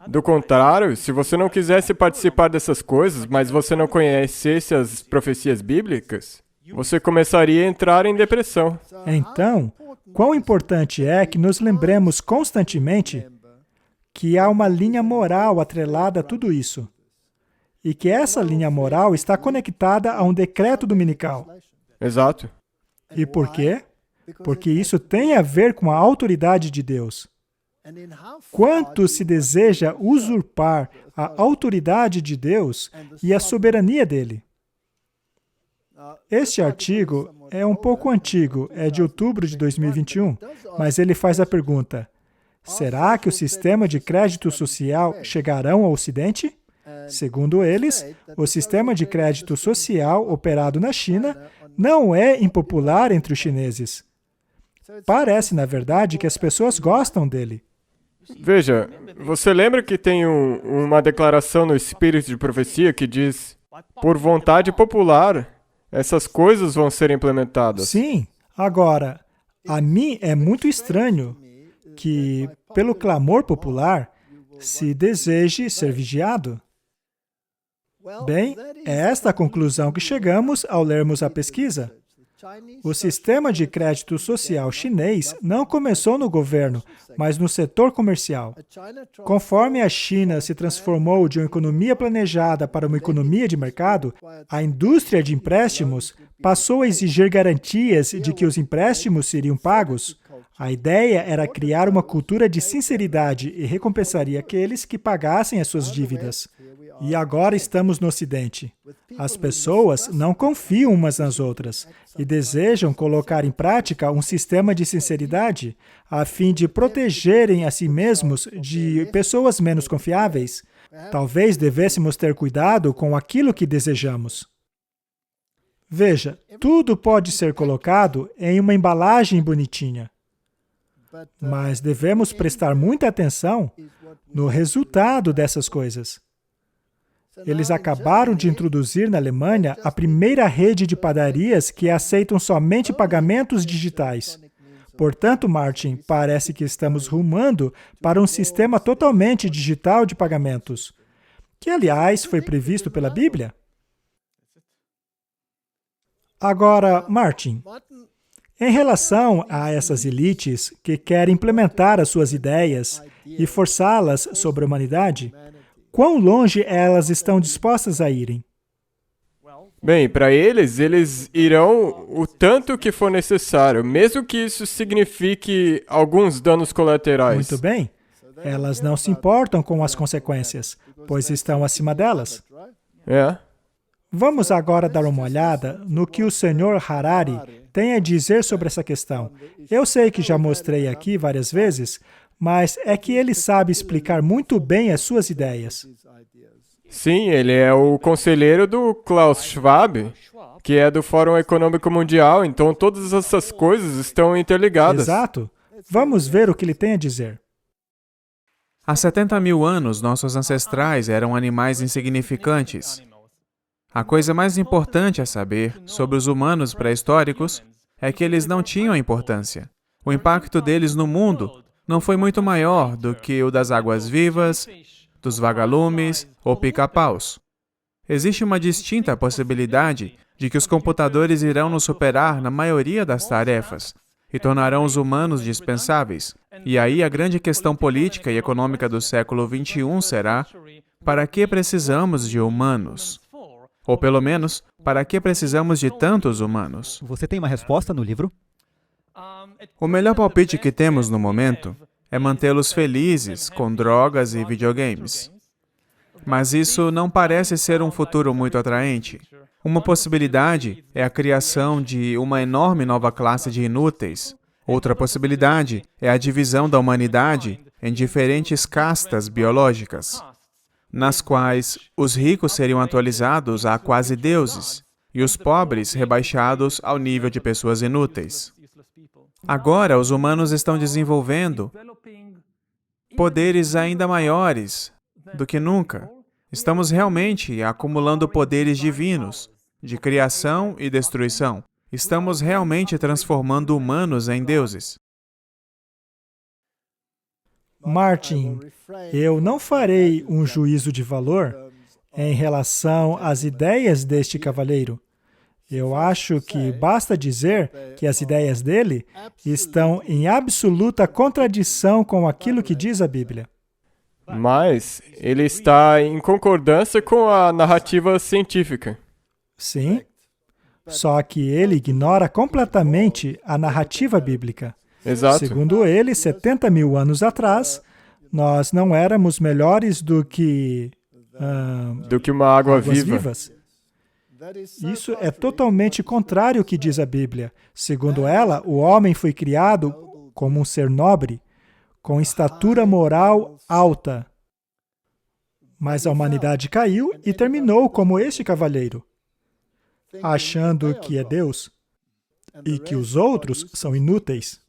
Do contrário, se você não quisesse participar dessas coisas, mas você não conhecesse as profecias bíblicas, você começaria a entrar em depressão. Então, quão importante é que nos lembremos constantemente que há uma linha moral atrelada a tudo isso. E que essa linha moral está conectada a um decreto dominical. Exato. E por quê? Porque isso tem a ver com a autoridade de Deus. Quanto se deseja usurpar a autoridade de Deus e a soberania dele? Este artigo é um pouco antigo, é de outubro de 2021, mas ele faz a pergunta: será que o sistema de crédito social chegará ao Ocidente? Segundo eles, o sistema de crédito social operado na China não é impopular entre os chineses. Parece, na verdade, que as pessoas gostam dele. Veja, você lembra que tem uma declaração no Espírito de Profecia que diz: por vontade popular, essas coisas vão ser implementadas? Sim. Agora, a mim é muito estranho que, pelo clamor popular, se deseje ser vigiado. Bem, é esta a conclusão que chegamos ao lermos a pesquisa. O sistema de crédito social chinês não começou no governo, mas no setor comercial. Conforme a China se transformou de uma economia planejada para uma economia de mercado, a indústria de empréstimos passou a exigir garantias de que os empréstimos seriam pagos. A ideia era criar uma cultura de sinceridade e recompensaria aqueles que pagassem as suas dívidas. E agora estamos no Ocidente. As pessoas não confiam umas nas outras e desejam colocar em prática um sistema de sinceridade a fim de protegerem a si mesmos de pessoas menos confiáveis. Talvez devêssemos ter cuidado com aquilo que desejamos. Veja, tudo pode ser colocado em uma embalagem bonitinha. Mas devemos prestar muita atenção no resultado dessas coisas. Eles acabaram de introduzir na Alemanha a primeira rede de padarias que aceitam somente pagamentos digitais. Portanto, Martin, parece que estamos rumando para um sistema totalmente digital de pagamentos, que, aliás, foi previsto pela Bíblia. Agora, Martin, em relação a essas elites que querem implementar as suas ideias e forçá-las sobre a humanidade, quão longe elas estão dispostas a irem? Bem, para eles irão o tanto que for necessário, mesmo que isso signifique alguns danos colaterais. Muito bem. Elas não se importam com as consequências, pois estão acima delas. É. Vamos agora dar uma olhada no que o Sr. Harari tem a dizer sobre essa questão. Eu sei que já mostrei aqui várias vezes, mas é que ele sabe explicar muito bem as suas ideias. Sim, ele é o conselheiro do Klaus Schwab, que é do Fórum Econômico Mundial, então todas essas coisas estão interligadas. Exato. Vamos ver o que ele tem a dizer. Há 70 mil anos, nossos ancestrais eram animais insignificantes. A coisa mais importante a saber sobre os humanos pré-históricos é que eles não tinham importância. O impacto deles no mundo não foi muito maior do que o das águas-vivas, dos vagalumes ou pica-paus. Existe uma distinta possibilidade de que os computadores irão nos superar na maioria das tarefas e tornarão os humanos dispensáveis. E aí a grande questão política e econômica do século XXI será: para que precisamos de humanos? Ou pelo menos, para que precisamos de tantos humanos? Você tem uma resposta no livro? O melhor palpite que temos no momento é mantê-los felizes com drogas e videogames. Mas isso não parece ser um futuro muito atraente. Uma possibilidade é a criação de uma enorme nova classe de inúteis. Outra possibilidade é a divisão da humanidade em diferentes castas biológicas, nas quais os ricos seriam atualizados a quase deuses e os pobres rebaixados ao nível de pessoas inúteis. Agora, os humanos estão desenvolvendo poderes ainda maiores do que nunca. Estamos realmente acumulando poderes divinos, de criação e destruição. Estamos realmente transformando humanos em deuses. Martin, eu não farei um juízo de valor em relação às ideias deste cavalheiro. Eu acho que basta dizer que as ideias dele estão em absoluta contradição com aquilo que diz a Bíblia. Mas ele está em concordância com a narrativa científica. Sim, só que ele ignora completamente a narrativa bíblica. Exato. Segundo ele, 70 mil anos atrás, nós não éramos melhores do que uma água águas viva. vivas. Isso é totalmente contrário ao que diz a Bíblia. Segundo ela, o homem foi criado como um ser nobre, com estatura moral alta. Mas a humanidade caiu e terminou como este cavalheiro, achando que é Deus e que os outros são inúteis.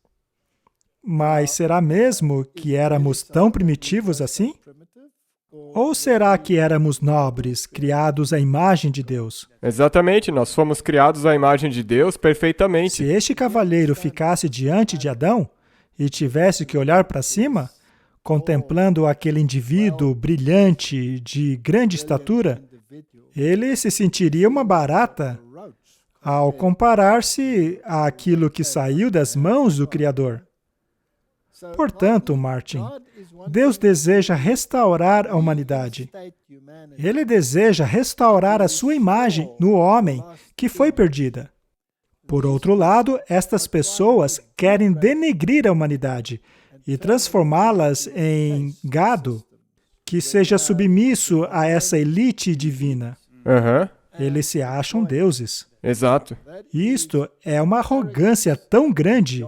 Mas será mesmo que éramos tão primitivos assim? Ou será que éramos nobres, criados à imagem de Deus? Exatamente, nós fomos criados à imagem de Deus perfeitamente. Se este cavalheiro ficasse diante de Adão e tivesse que olhar para cima, contemplando aquele indivíduo brilhante, de grande estatura, ele se sentiria uma barata ao comparar-se àquilo que saiu das mãos do Criador. Portanto, Martin, Deus deseja restaurar a humanidade. Ele deseja restaurar a sua imagem no homem que foi perdida. Por outro lado, estas pessoas querem denegrir a humanidade e transformá-las em gado que seja submisso a essa elite divina. Eles se acham deuses. Exato. Isto é uma arrogância tão grande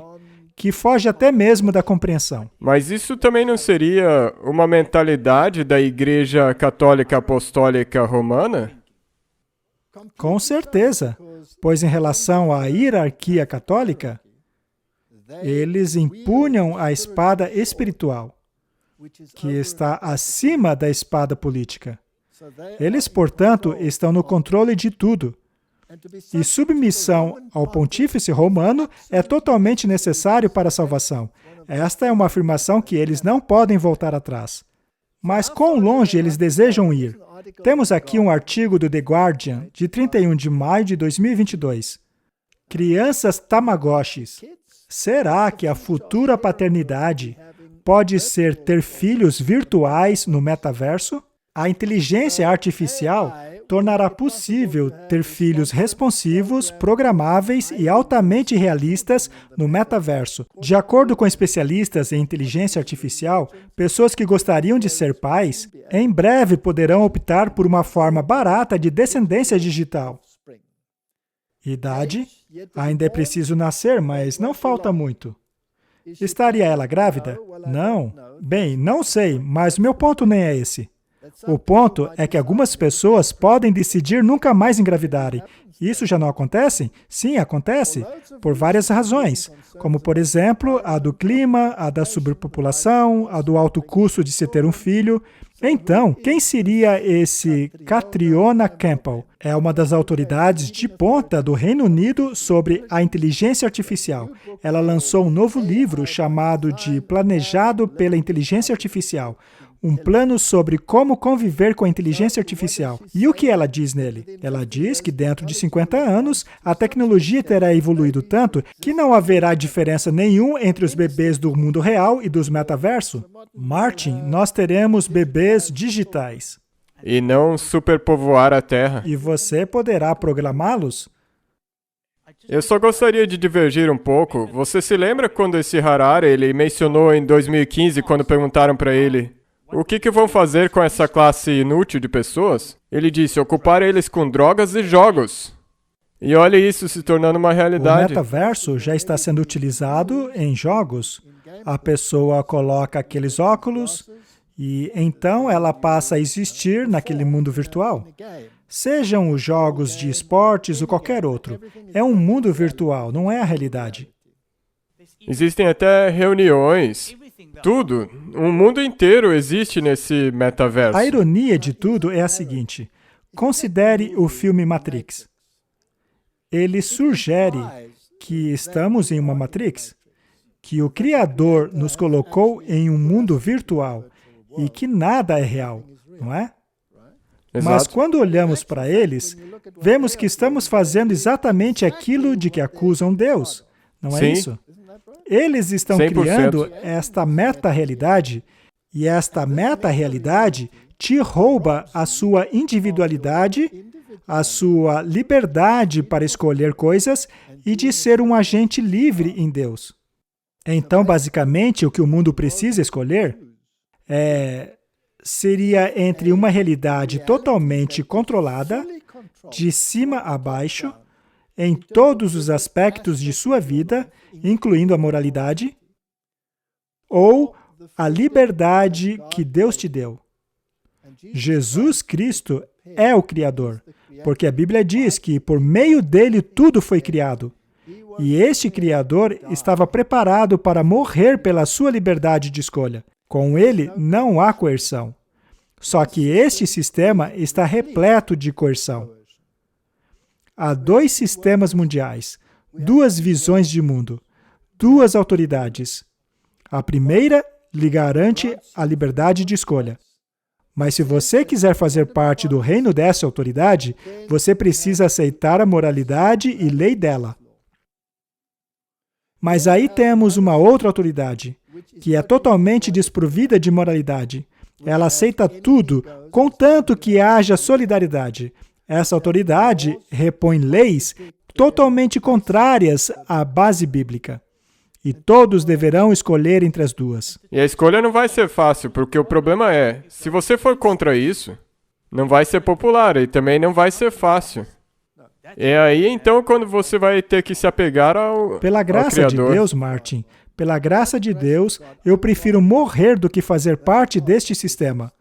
que foge até mesmo da compreensão. Mas isso também não seria uma mentalidade da Igreja Católica Apostólica Romana? Com certeza, pois em relação à hierarquia católica, eles impunham a espada espiritual, que está acima da espada política. Eles, portanto, estão no controle de tudo. E submissão ao pontífice romano é totalmente necessário para a salvação. Esta é uma afirmação que eles não podem voltar atrás. Mas quão longe eles desejam ir? Temos aqui um artigo do The Guardian, de 31 de maio de 2022. Crianças Tamagotchis. Será que a futura paternidade pode ser ter filhos virtuais no metaverso? A inteligência artificial tornará possível ter filhos responsivos, programáveis e altamente realistas no metaverso. De acordo com especialistas em inteligência artificial, pessoas que gostariam de ser pais, em breve poderão optar por uma forma barata de descendência digital. Idade? Ainda é preciso nascer, mas não falta muito. Estaria ela grávida? Não. Bem, não sei, mas meu ponto nem é esse. O ponto é que algumas pessoas podem decidir nunca mais engravidarem. Isso já não acontece? Sim, acontece, por várias razões, como, por exemplo, a do clima, a da superpopulação, a do alto custo de se ter um filho. Então, quem seria esse Catriona Campbell? É uma das autoridades de ponta do Reino Unido sobre a inteligência artificial. Ela lançou um novo livro chamado de Planejado pela Inteligência Artificial. um plano sobre como conviver com a inteligência artificial. E o que ela diz nele? Ela diz que dentro de 50 anos, a tecnologia terá evoluído tanto que não haverá diferença nenhuma entre os bebês do mundo real e dos metaverso. Martin, nós teremos bebês digitais. E não superpovoar a Terra. E você poderá programá-los? Eu só gostaria de divergir um pouco. Você se lembra quando esse Harari, ele mencionou em 2015, quando perguntaram para ele o que vão fazer com essa classe inútil de pessoas? Ele disse, ocupar eles com drogas e jogos. E olha isso se tornando uma realidade. O metaverso já está sendo utilizado em jogos. A pessoa coloca aqueles óculos e então ela passa a existir naquele mundo virtual. Sejam os jogos de esportes ou qualquer outro. É um mundo virtual, não é a realidade. Existem até reuniões, tudo. Um mundo inteiro existe nesse metaverso. A ironia de tudo é a seguinte. Considere o filme Matrix. Ele sugere que estamos em uma Matrix, que o Criador nos colocou em um mundo virtual e que nada é real, não é? Exato. Mas quando olhamos para eles, vemos que estamos fazendo exatamente aquilo de que acusam Deus. Não é Sim. isso? Eles estão 100%. criando esta meta-realidade, e esta meta-realidade te rouba a sua individualidade, a sua liberdade para escolher coisas e de ser um agente livre em Deus. Então, basicamente, o que o mundo precisa escolher seria entre uma realidade totalmente controlada, de cima a baixo, em todos os aspectos de sua vida, incluindo a moralidade, ou a liberdade que Deus te deu. Jesus Cristo é o Criador, porque a Bíblia diz que por meio dele tudo foi criado. E este Criador estava preparado para morrer pela sua liberdade de escolha. Com ele não há coerção. Só que este sistema está repleto de coerção. Há dois sistemas mundiais, duas visões de mundo, duas autoridades. A primeira lhe garante a liberdade de escolha. Mas se você quiser fazer parte do reino dessa autoridade, você precisa aceitar a moralidade e lei dela. Mas aí temos uma outra autoridade, que é totalmente desprovida de moralidade. Ela aceita tudo, contanto que haja solidariedade. Essa autoridade repõe leis totalmente contrárias à base bíblica. E todos deverão escolher entre as duas. E a escolha não vai ser fácil, porque o problema é, se você for contra isso, não vai ser popular e também não vai ser fácil. É aí, então, quando você vai ter que se apegar ao Pela graça de Criador. Deus, Martin, pela graça de Deus, eu prefiro morrer do que fazer parte deste sistema.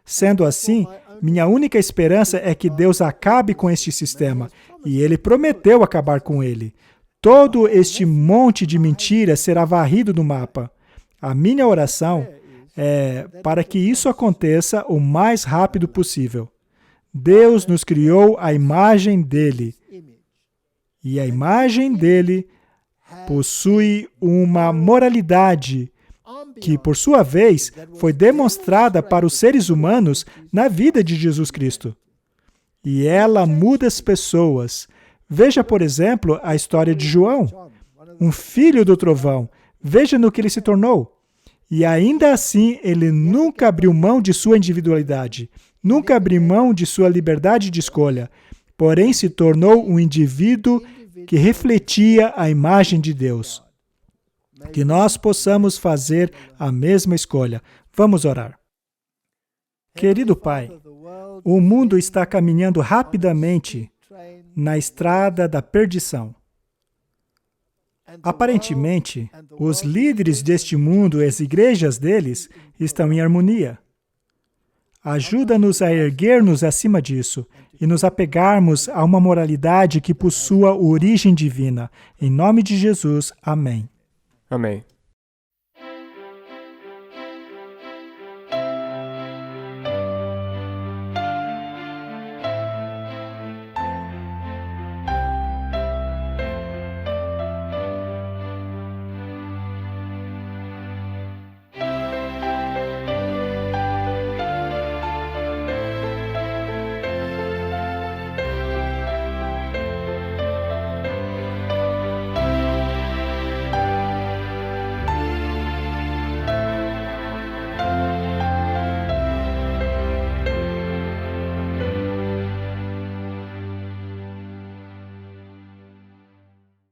Sendo assim, minha única esperança é que Deus acabe com este sistema, e Ele prometeu acabar com ele. Todo este monte de mentiras será varrido do mapa. A minha oração é para que isso aconteça o mais rápido possível. Deus nos criou à imagem dele. E a imagem dele possui uma moralidade que, por sua vez, foi demonstrada para os seres humanos na vida de Jesus Cristo. E ela muda as pessoas. Veja, por exemplo, a história de João, um filho do trovão. Veja no que ele se tornou. E ainda assim, ele nunca abriu mão de sua individualidade, nunca abriu mão de sua liberdade de escolha, porém se tornou um indivíduo que refletia a imagem de Deus. Que nós possamos fazer a mesma escolha. Vamos orar. Querido Pai, o mundo está caminhando rapidamente na estrada da perdição. Aparentemente, os líderes deste mundo e as igrejas deles estão em harmonia. Ajuda-nos a erguer-nos acima disso e nos apegarmos a uma moralidade que possua origem divina. Em nome de Jesus, amém. Amém.